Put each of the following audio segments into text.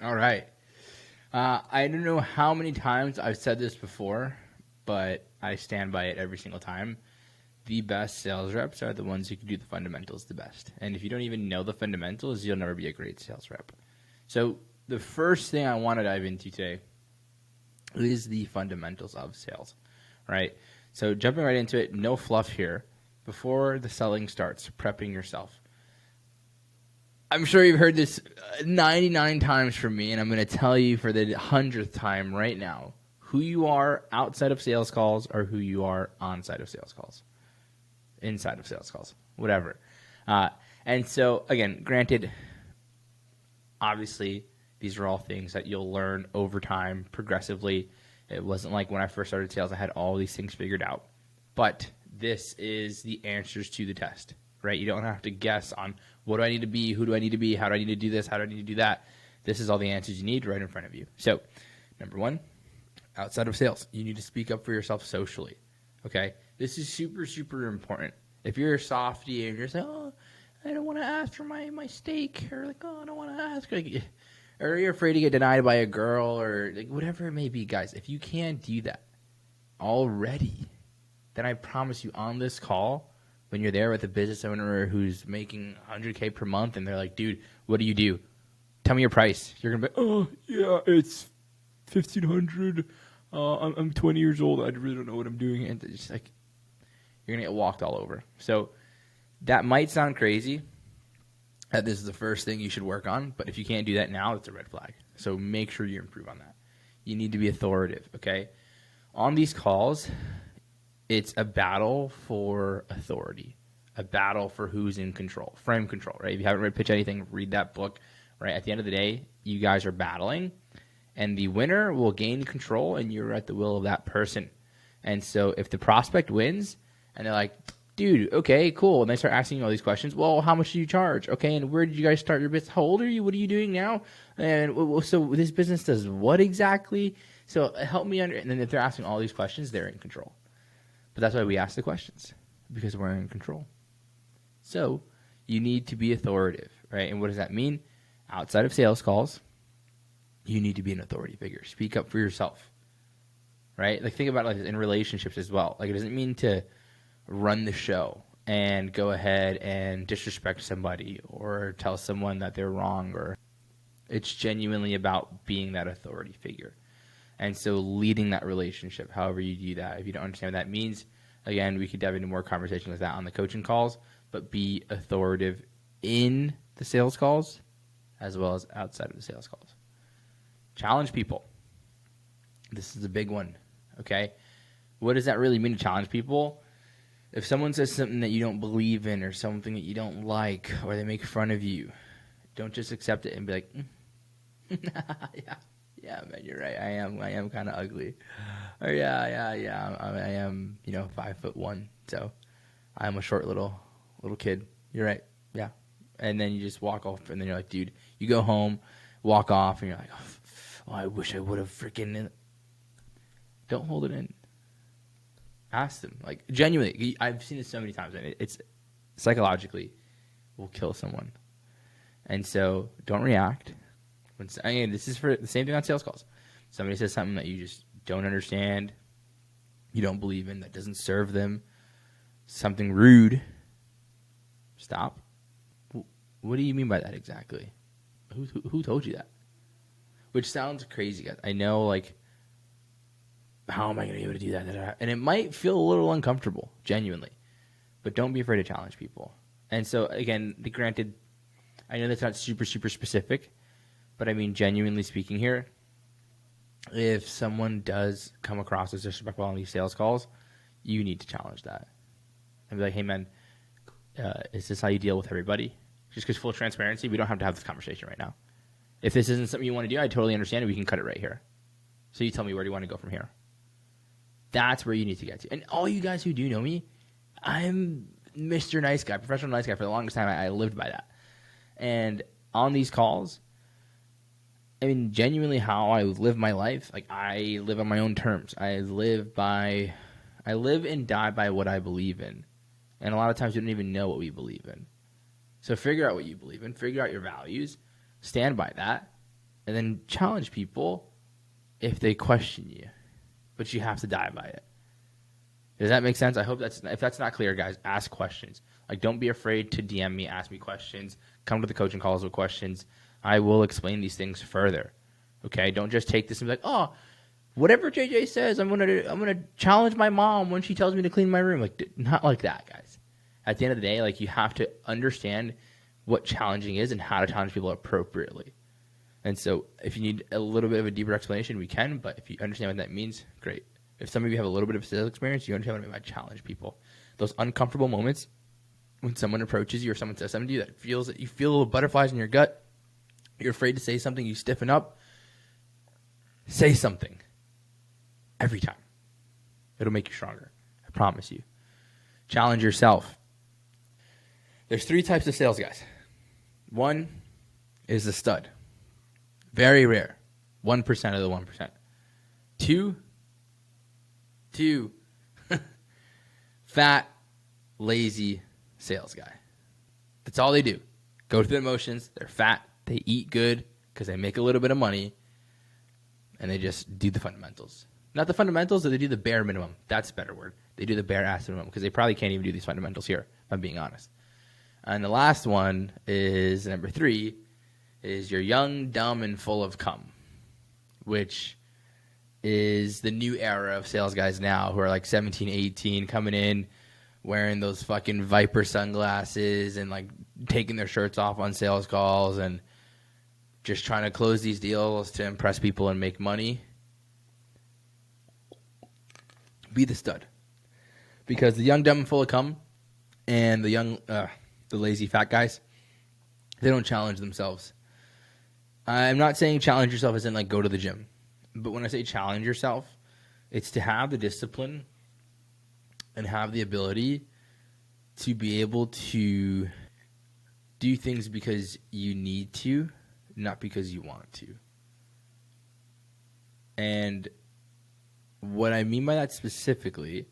All right. I don't know how many times I've said this before, but I stand by it every single time. The best sales reps are the ones who can do the fundamentals the best. And if you don't even know the fundamentals, you'll never be a great sales rep. So the first thing I want to dive into today is the fundamentals of sales, right? So jumping right into it, no fluff here. Before the selling starts, prepping yourself. I'm sure you've heard this 99 times from me, and I'm going to tell you for the 100th time right now who you are outside of sales calls or who you are inside of sales calls, whatever. And so, again, granted, obviously, these are all things that you'll learn over time progressively. It wasn't like when I first started sales, I had all these things figured out. But this is the answers to the test, right? You don't have to guess on what do I need to be, who do I need to be, how do I need to do this, how do I need to do that. This is all the answers you need right in front of you. So, number one, outside of sales, you need to speak up for yourself socially, okay? This is super, super important. If you're a softie and you're saying, oh, I don't want to ask for my steak, or like, oh, I don't want to ask, like, or you're afraid to get denied by a girl, or like, whatever it may be, guys, if you can't do that already, then I promise you on this call, when you're there with a business owner who's making 100K per month and they're like, dude, what do? Tell me your price. You're going to be, oh, yeah, it's 1,500. I'm 20 years old. I really don't know what I'm doing. And it's just like, you're going to get walked all over. So that might sound crazy, that this is the first thing you should work on. But if you can't do that now, it's a red flag. So make sure you improve on that. You need to be authoritative, okay? On these calls, it's a battle for authority, a battle for who's in control, frame control, right? If you haven't read Pitch Anything, read that book, right? At the end of the day, you guys are battling, and the winner will gain control, and you're at the will of that person. And so if the prospect wins, and they're like, dude, okay, cool, and they start asking you all these questions, well, how much do you charge? Okay, and where did you guys start your business? How old are you? What are you doing now? And so this business does what exactly? So help me and then if they're asking all these questions, they're in control. But that's why we ask the questions, because we're in control. So you need to be authoritative, right? And what does that mean? Outside of sales calls, you need to be an authority figure. Speak up for yourself, right? Like think about it like in relationships as well. Like it doesn't mean to run the show and go ahead and disrespect somebody or tell someone that they're wrong, or it's genuinely about being that authority figure. And so leading that relationship, however you do that, if you don't understand what that means, again, we could dive into more conversation with that on the coaching calls, but be authoritative in the sales calls as well as outside of the sales calls. Challenge people. This is a big one, okay? What does that really mean to challenge people? If someone says something that you don't believe in or something that you don't like or they make fun of you, don't just accept it and be like, yeah, man, you're right. I am kind of ugly. Or yeah. I am, 5'1", so I'm a short little kid. You're right. Yeah. And then you just walk off, and then you're like, dude, you go home, walk off, and you're like, oh, I wish I would have freaking. Don't hold it in. Ask them, like genuinely. I've seen this so many times, and it's psychologically will kill someone. And so don't react. This is for the same thing on sales calls. Somebody says something that you just don't understand, you don't believe in, that doesn't serve them, something rude. Stop. What do you mean by that exactly? Who told you that? Which sounds crazy, guys. I know, like, how am I going to be able to do that? And it might feel a little uncomfortable, genuinely. But don't be afraid to challenge people. And so, again, granted, I know that's not super, super specific, but I mean, genuinely speaking here, if someone does come across as disrespectful on these sales calls, you need to challenge that. And be like, hey, man, is this how you deal with everybody? Just because full transparency, we don't have to have this conversation right now. If this isn't something you want to do, I totally understand it. We can cut it right here. So you tell me, where do you want to go from here? That's where you need to get to. And all you guys who do know me, I'm Mr. Nice Guy, professional nice guy. For the longest time, I lived by that. And on these calls, I mean, genuinely how I live my life, like I live on my own terms. I live and die by what I believe in. And a lot of times you don't even know what we believe in. So figure out what you believe in, figure out your values, stand by that, And then challenge people if they question you, but you have to die by it. Does that make sense? I hope if that's not clear, guys, ask questions. Like, don't be afraid to DM me, ask me questions, come to the coaching calls with questions. I will explain these things further. Okay? Don't just take this and be like, oh, whatever JJ says, I'm gonna challenge my mom when she tells me to clean my room. Like, not like that, guys. At the end of the day, like, you have to understand what challenging is and how to challenge people appropriately. And so if you need a little bit of a deeper explanation, we can, but if you understand what that means, great. If some of you have a little bit of sales experience, you understand what I mean by challenge people. Those uncomfortable moments when someone approaches you or someone says something to you that feels that you feel little butterflies in your gut, you're afraid to say something, you stiffen up, say something every time. It'll make you stronger. I promise you. Challenge yourself. There's 3 types of sales guys. 1 is the stud. Very rare. 1% of the 1%. 2, fat, lazy sales guy. That's all they do. Go through the motions. They're fat. They eat good because they make a little bit of money. And they just do the fundamentals. Not the fundamentals, but they do the bare minimum. That's a better word. They do the bare ass minimum because they probably can't even do these fundamentals here, if I'm being honest. And the last one is number 3, is you're young, dumb, and full of cum, which is the new era of sales guys now who are like 17, 18, coming in, wearing those fucking Viper sunglasses and like taking their shirts off on sales calls and just trying to close these deals to impress people and make money. Be the stud. Because the young, dumb, and full of cum and the lazy fat guys, they don't challenge themselves. I'm not saying challenge yourself as in like go to the gym. But when I say challenge yourself, it's to have the discipline and have the ability to be able to do things because you need to, not because you want to. And what I mean by that specifically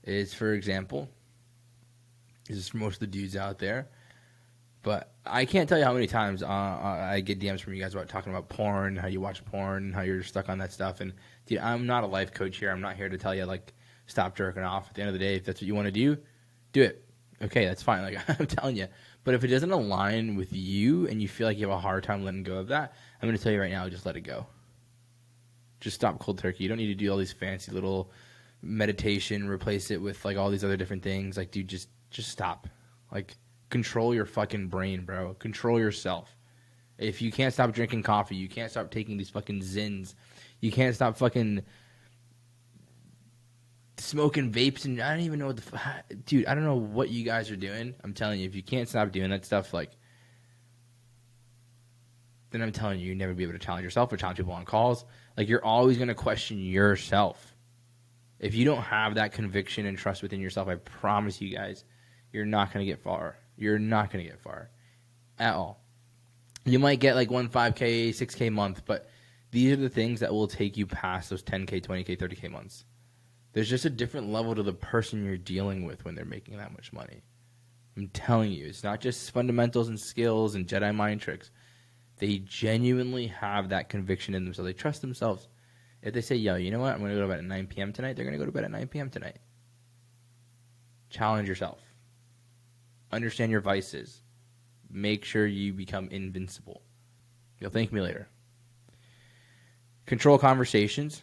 is, for example, this is for most of the dudes out there, but I can't tell you how many times I get DMs from you guys about talking about porn, how you watch porn, how you're stuck on that stuff. And dude, I'm not a life coach here. I'm not here to tell you, like, stop jerking off. At the end of the day, if that's what you want to do it. Okay, that's fine. Like, I'm telling you. But if it doesn't align with you and you feel like you have a hard time letting go of that, I'm going to tell you right now, just let it go. Just stop cold turkey. You don't need to do all these fancy little meditation, replace it with, like, all these other different things. Like, dude, just stop. Like, control your fucking brain, bro. Control yourself. If you can't stop drinking coffee, you can't stop taking these fucking Zins, you can't stop fucking smoking vapes, and I don't even know what dude, I don't know what you guys are doing. I'm telling you, if you can't stop doing that stuff, like, then I'm telling you, you'll never be able to challenge yourself or challenge people on calls. Like, you're always going to question yourself. If you don't have that conviction and trust within yourself, I promise you guys, you're not going to get far. You're not going to get far at all. You might get like 5K, 6K month, but these are the things that will take you past those 10K, 20K, 30K months. There's just a different level to the person you're dealing with when they're making that much money. I'm telling you, it's not just fundamentals and skills and Jedi mind tricks. They genuinely have that conviction in themselves. They trust themselves. If they say, yo, you know what? I'm going to go to bed at 9 p.m. tonight, they're going to go to bed at 9 p.m. tonight. Challenge yourself. Understand your vices. Make sure you become invincible. You'll thank me later. Control conversations.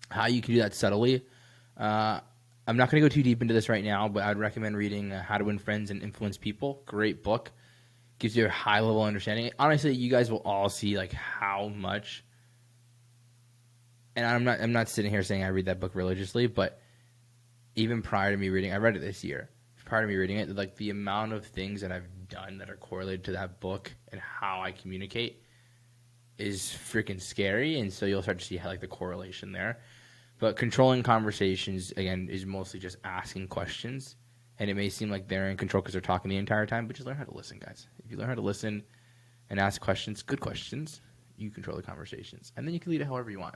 How you can do that subtly. I'm not going to go too deep into this right now, but I'd recommend reading How to Win Friends and Influence People. Great book. Gives you a high-level understanding. Honestly, you guys will all see like how much. And I'm not sitting here saying I read that book religiously, but even prior to me reading, I read it this year. Prior to me reading it, like the amount of things that I've done that are correlated to that book and how I communicate is freaking scary. And so you'll start to see how, like, the correlation there. But controlling conversations, again, is mostly just asking questions. And it may seem like they're in control because they're talking the entire time, but just learn how to listen, guys. If you learn how to listen and ask questions, good questions, you control the conversations. And then you can lead it however you want.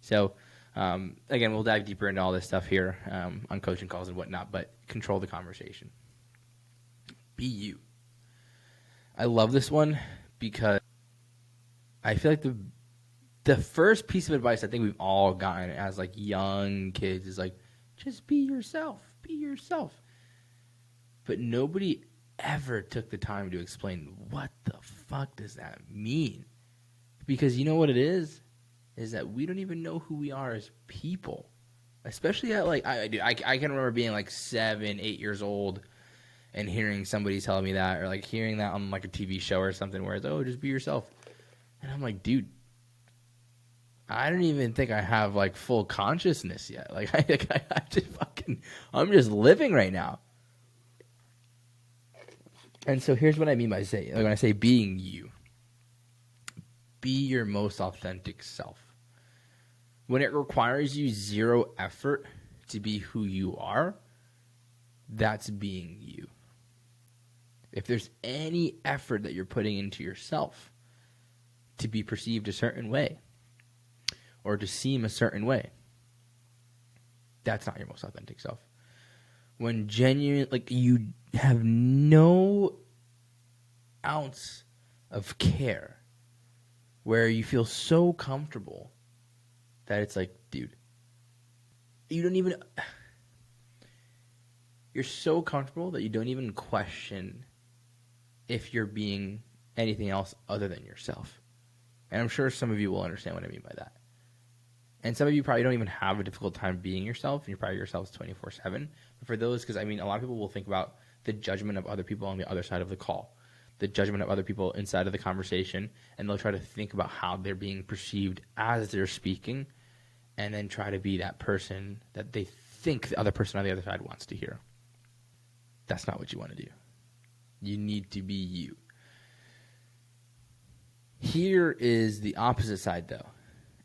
So, again, we'll dive deeper into all this stuff here on coaching calls and whatnot, but control the conversation. Be you. I love this one because I feel like the first piece of advice I think we've all gotten as like young kids is like, just be yourself. Be yourself. But nobody ever took the time to explain what the fuck does that mean? Because you know what it is that we don't even know who we are as people. Especially at like I can remember being like 7, 8 years old and hearing somebody tell me that, or like hearing that on like a TV show or something where it's, oh, just be yourself. And I'm like, dude, I don't even think I have like full consciousness yet. Like I'm just living right now. And so here's what I mean by saying, like when I say being you, be your most authentic self. When it requires you zero effort to be who you are, that's being you. If there's any effort that you're putting into yourself to be perceived a certain way or to seem a certain way, that's not your most authentic self. When genuine, like you have no ounce of care, where you feel so comfortable that it's like, dude, you're so comfortable that you don't even question if you're being anything else other than yourself. And I'm sure some of you will understand what I mean by that. And some of you probably don't even have a difficult time being yourself, and you're probably yourselves 24/7. But for those, because I mean, a lot of people will think about the judgment of other people on the other side of the call, the judgment of other people inside of the conversation, and they'll try to think about how they're being perceived as they're speaking, and then try to be that person that they think the other person on the other side wants to hear. That's not what you want to do. You need to be you. Here is the opposite side, though.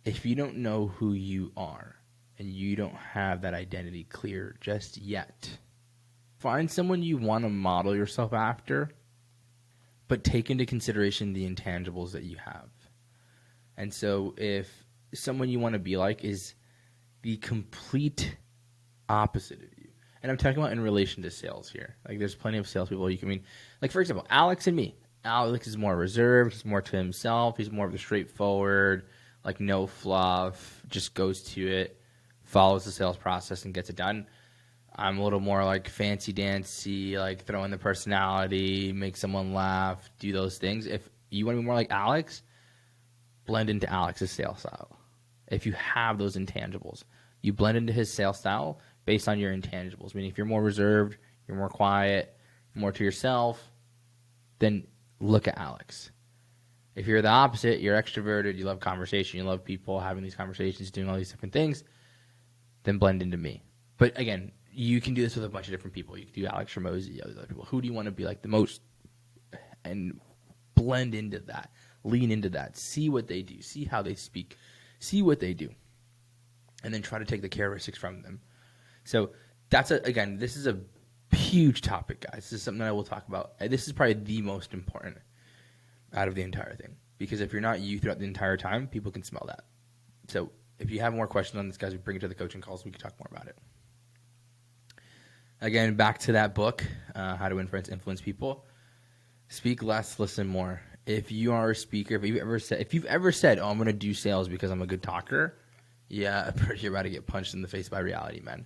If you don't know who you are and you don't have that identity clear just yet, find someone you want to model yourself after, but take into consideration the intangibles that you have. And so if someone you want to be like is the complete opposite of you, and I'm talking about in relation to sales here. Like there's plenty of salespeople you can mean. Like for example, Alex and me. Alex is more reserved. He's more to himself. He's more of the straightforward, like no fluff, just goes to it, follows the sales process and gets it done. I'm a little more like fancy dancy, like throw in the personality, make someone laugh, do those things. If you want to be more like Alex, blend into Alex's sales style. If you have those intangibles, you blend into his sales style based on your intangibles. Meaning if you're more reserved, you're more quiet, more to yourself, then look at Alex. If you're the opposite, you're extroverted, you love conversation, you love people, having these conversations, doing all these different things, then blend into me. But again, you can do this with a bunch of different people. You can do Alex Ramosi, other people. Who do you want to be like the most? And blend into that. Lean into that. See what they do. See how they speak. See what they do. And then try to take the characteristics from them. So again, this is a huge topic, guys. This is something that I will talk about. This is probably the most important out of the entire thing. Because if you're not you throughout the entire time, people can smell that. So if you have more questions on this, guys, we bring it to the coaching calls. We can talk more about it. Again, back to that book, How to Influence People. Speak less, listen more. If you are a speaker, if you've ever said, oh, I'm going to do sales because I'm a good talker, yeah, you're about to get punched in the face by reality, man.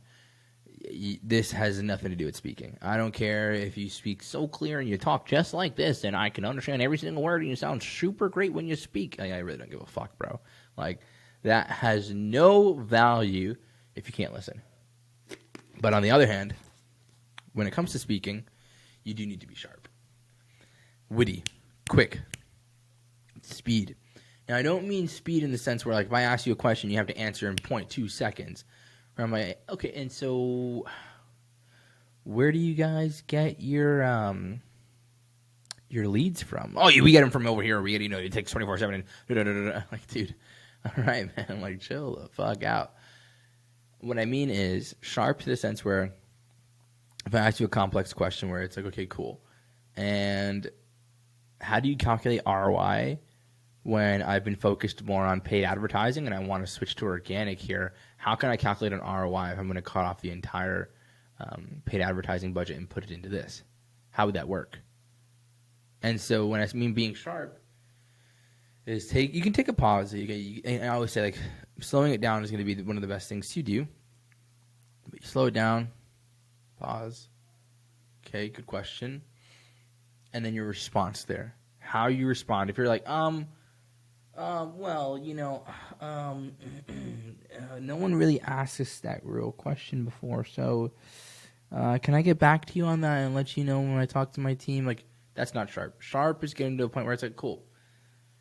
This has nothing to do with speaking. I don't care if you speak so clear and you talk just like this and I can understand every single word and you sound super great when you speak. I really don't give a fuck, bro. Like, that has no value if you can't listen. But on the other hand, when it comes to speaking, you do need to be sharp. Witty. Quick. Speed. Now, I don't mean speed in the sense where, like, if I ask you a question, you have to answer in 0.2 seconds. Where I'm like, okay, and so where do you guys get your leads from? Oh, we get them from over here. We get, it takes 24/7 and da-da-da-da-da. Like, dude, all right, man. Like, chill the fuck out. What I mean is sharp to the sense where if I ask you a complex question where it's like, okay, cool. And how do you calculate ROI when I've been focused more on paid advertising and I want to switch to organic here? How can I calculate an ROI if I'm going to cut off the entire paid advertising budget and put it into this? How would that work? And so when I mean being sharp, is you can take a pause. And I always say, like, slowing it down is going to be one of the best things you do. But you slow it down, pause. Okay, good question. And then your response there. How you respond. If you're like, well, no one really asked us that real question before, so can I get back to you on that and let you know when I talk to my team? Like, that's not sharp. Sharp is getting to a point where it's like, cool.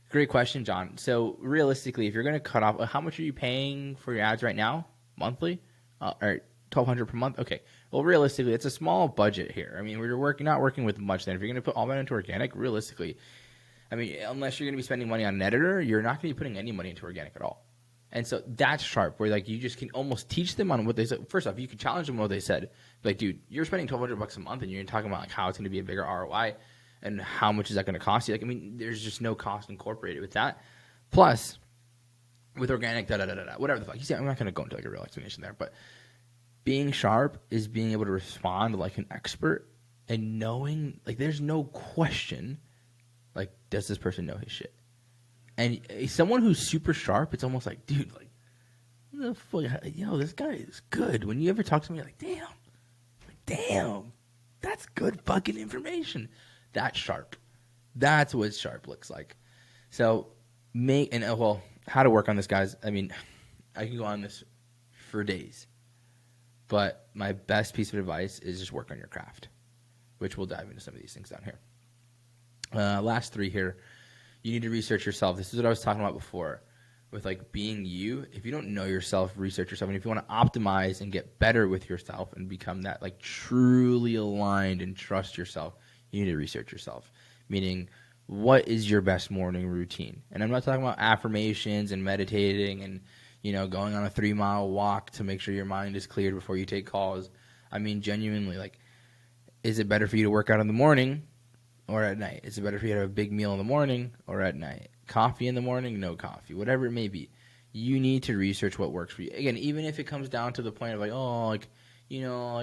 Great question, John. So realistically, if you're going to cut off, how much are you paying for your ads right now? Monthly? Or $1,200 per month? Okay. Well, realistically, it's a small budget here. I mean, we're not working with much then. If you're going to put all that into organic, realistically, I mean, unless you're going to be spending money on an editor, you're not going to be putting any money into organic at all. And so that's sharp, where like you just can almost teach them on what they said. First off, you can challenge them on what they said. Like, dude, you're spending $1,200 a month, and you're talking about like how it's going to be a bigger ROI, and how much is that going to cost you? Like, I mean, there's just no cost incorporated with that. Plus, with organic, whatever the fuck. You see, I'm not going to go into like a real explanation there, but being sharp is being able to respond like an expert and knowing, like, there's no question, like, does this person know his shit? And someone who's super sharp, it's almost like, dude, like, what the fuck? Yo, this guy is good. When you ever talk to me, you're like, damn, that's good fucking information. That's sharp. That's what sharp looks like. So, how to work on this, guys. I mean, I can go on this for days. But my best piece of advice is just work on your craft, which we'll dive into some of these things down here. Last three here. You need to research yourself. This is what I was talking about before with like being you. If you don't know yourself, research yourself. And if you want to optimize and get better with yourself and become that like truly aligned and trust yourself, you need to research yourself. Meaning, what is your best morning routine? And I'm not talking about affirmations and meditating and, going on a 3-mile walk to make sure your mind is cleared before you take calls. I mean, genuinely, like, is it better for you to work out in the morning or at night? Is it better for you to have a big meal in the morning or at night? Coffee in the morning, no coffee, whatever it may be. You need to research what works for you. Again, even if it comes down to the point of like, I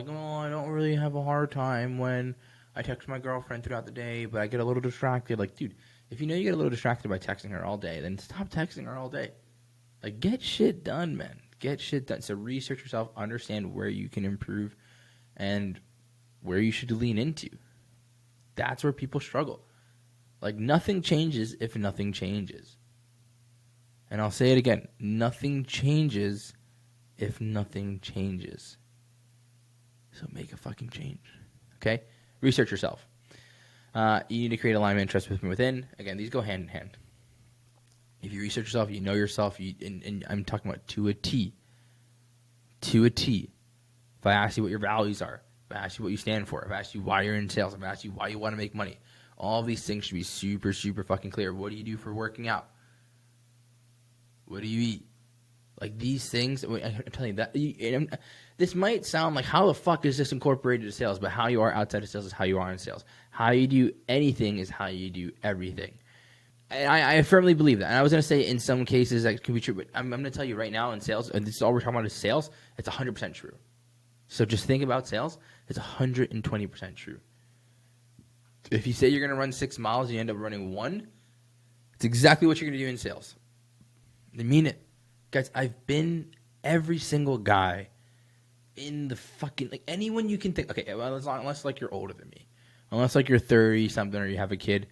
don't really have a hard time when I text my girlfriend throughout the day, but I get a little distracted. Like, dude, if you know you get a little distracted by texting her all day, then stop texting her all day. Like, get shit done, man. Get shit done. So research yourself, understand where you can improve and where you should lean into. That's where people struggle. Like, nothing changes if nothing changes. And I'll say it again. Nothing changes if nothing changes. So make a fucking change. Okay? Research yourself. You need to create alignment and trust within. Again, these go hand in hand. If you research yourself, you know yourself, and I'm talking about to a T. To a T. If I ask you what your values are, if I ask you what you stand for, if I ask you why you're in sales, if I ask you why you want to make money, all of these things should be super, super fucking clear. What do you do for working out? What do you eat? Like, these things, I'm telling you that. This might sound like, how the fuck is this incorporated to sales? But how you are outside of sales is how you are in sales. How you do anything is how you do everything. And I firmly believe that. And I was going to say in some cases that could be true, but I'm going to tell you right now in sales, and this is all we're talking about is sales, it's 100% true. So just think about sales, it's 120% true. If you say you're going to run 6 miles and you end up running 1, it's exactly what you're going to do in sales. I mean it. Guys, I've been every single guy in the fucking, like, anyone you can think. Okay, well, unless like you're older than me. Unless like you're 30-something or you have a kid.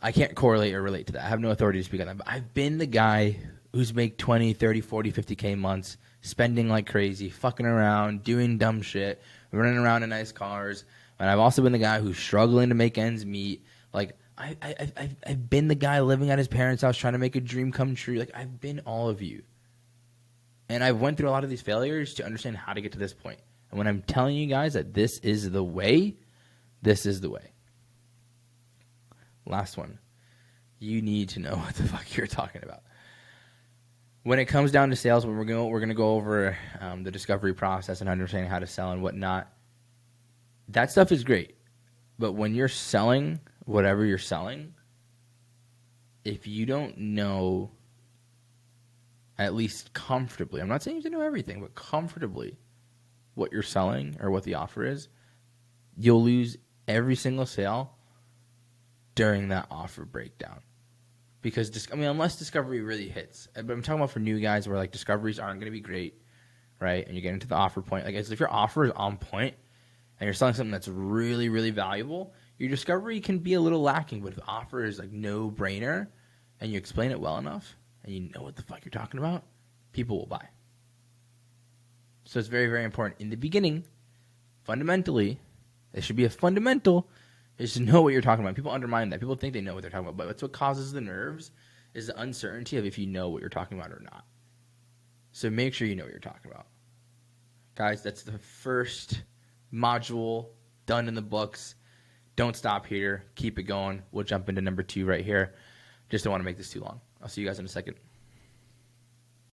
I can't correlate or relate to that. I have no authority to speak on that. But I've been the guy who's make 20, 30, 40, 50K months, spending like crazy, fucking around, doing dumb shit, running around in nice cars. And I've also been the guy who's struggling to make ends meet. Like, I've been the guy living at his parents' house trying to make a dream come true. Like, I've been all of you. And I've went through a lot of these failures to understand how to get to this point. And when I'm telling you guys that this is the way, this is the way. Last one. You need to know what the fuck you're talking about. When it comes down to sales, we're going to go over the discovery process and understanding how to sell and whatnot. That stuff is great. But when you're selling whatever you're selling, if you don't know, at least comfortably, I'm not saying you have to know everything, but comfortably what you're selling or what the offer is, you'll lose every single sale during that offer breakdown. because unless discovery really hits. But I'm talking about for new guys where like discoveries aren't going to be great, right? And you get into the offer point. Like if your offer is on point and you're selling something that's really, really valuable, your discovery can be a little lacking. But if the offer is like no brainer and you explain it well enough and you know what the fuck you're talking about, people will buy. So it's very, very important in the beginning. Fundamentally, it should be a fundamental is to know what you're talking about. People undermine that. People think they know what they're talking about, but that's what causes the nerves is the uncertainty of if you know what you're talking about or not. So make sure you know what you're talking about. Guys, that's the first module done in the books. Don't stop here. Keep it going. We'll jump into number 2 right here. Just don't want to make this too long. I'll see you guys in a second.